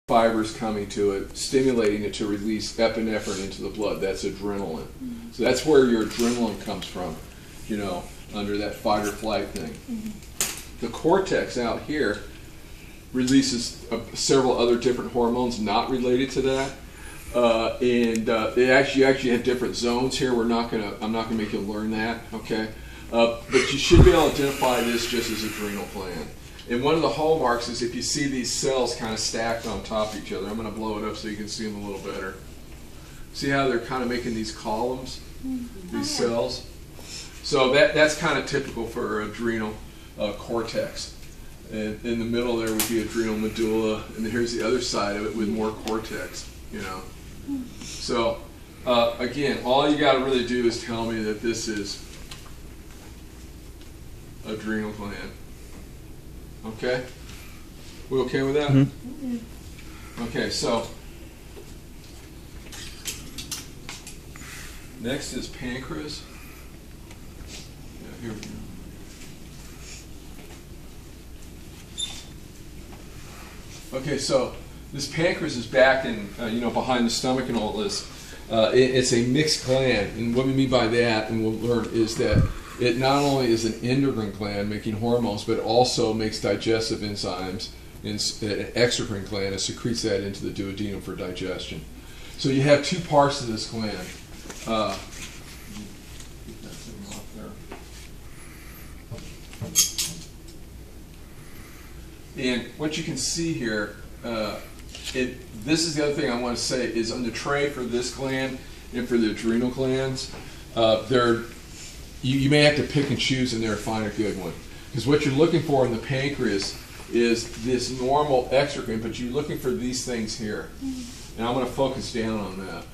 fibers coming to it, stimulating it to release epinephrine into the blood. That's adrenaline. Mm-hmm. So that's where your adrenaline comes from, you know, under that fight or flight thing. Mm-hmm. The cortex out here releases several other different hormones not related to that. They actually have different zones here. I'm not gonna make you learn that, okay? But you should be able to identify this just as adrenal gland. And one of the hallmarks is if you see these cells kind of stacked on top of each other. I'm going to blow it up so you can see them a little better. See how they're kind of making these columns, these cells? So that's kind of typical for adrenal cortex. And in the middle there would be adrenal medulla, and here's the other side of it with more cortex, you know. So again, all you got to really do is tell me that this is adrenal gland. Okay? We okay with that? Mm-hmm. Okay, so next is pancreas. Yeah, here we go. Okay, so this pancreas is back in, behind the stomach and all this. It's a mixed gland, and what we mean by that, and we'll learn, is that it not only is an endocrine gland making hormones, but it also makes digestive enzymes. An exocrine gland, it secretes that into the duodenum for digestion. So you have two parts of this gland. And what you can see here, this is the other thing I want to say, is on the tray for this gland and for the adrenal glands, you may have to pick and choose in there to find a good one. Because what you're looking for in the pancreas is this normal exocrine, but you're looking for these things here. And I'm going to focus down on that.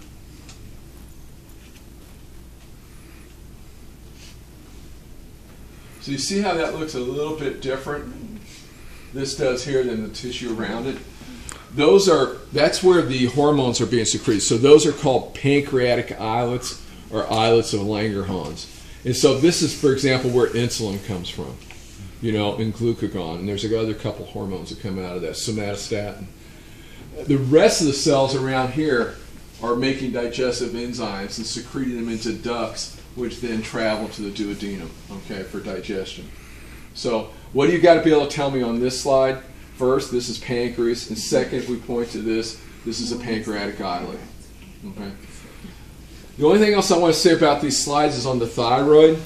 So you see how that looks a little bit different, this does here, than the tissue around it? That's where the hormones are being secreted. So those are called pancreatic islets, or islets of Langerhans. And so this is, for example, where insulin comes from, and glucagon. And there's another couple hormones that come out of that, somatostatin. The rest of the cells around here are making digestive enzymes and secreting them into ducts, which then travel to the duodenum, okay, for digestion. So what do you got to be able to tell me on this slide? First, this is pancreas, and second, if we point to this is a pancreatic islet. Okay. The only thing else I want to say about these slides is on the thyroid.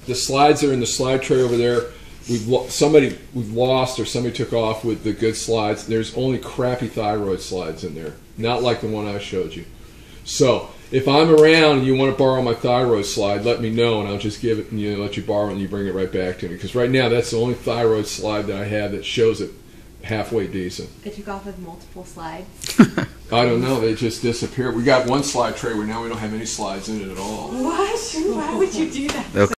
The slides are in the slide tray over there. We've lost, or somebody took off with the good slides. There's only crappy thyroid slides in there, not like the one I showed you. So if I'm around and you want to borrow my thyroid slide, let me know, and I'll just give it, and let you borrow it, and you bring it right back to me. Because right now, that's the only thyroid slide that I have that shows it halfway decent. It took off with multiple slides. I don't know. They just disappeared. We got one slide tray where now we don't have any slides in it at all. What? Why would you do that?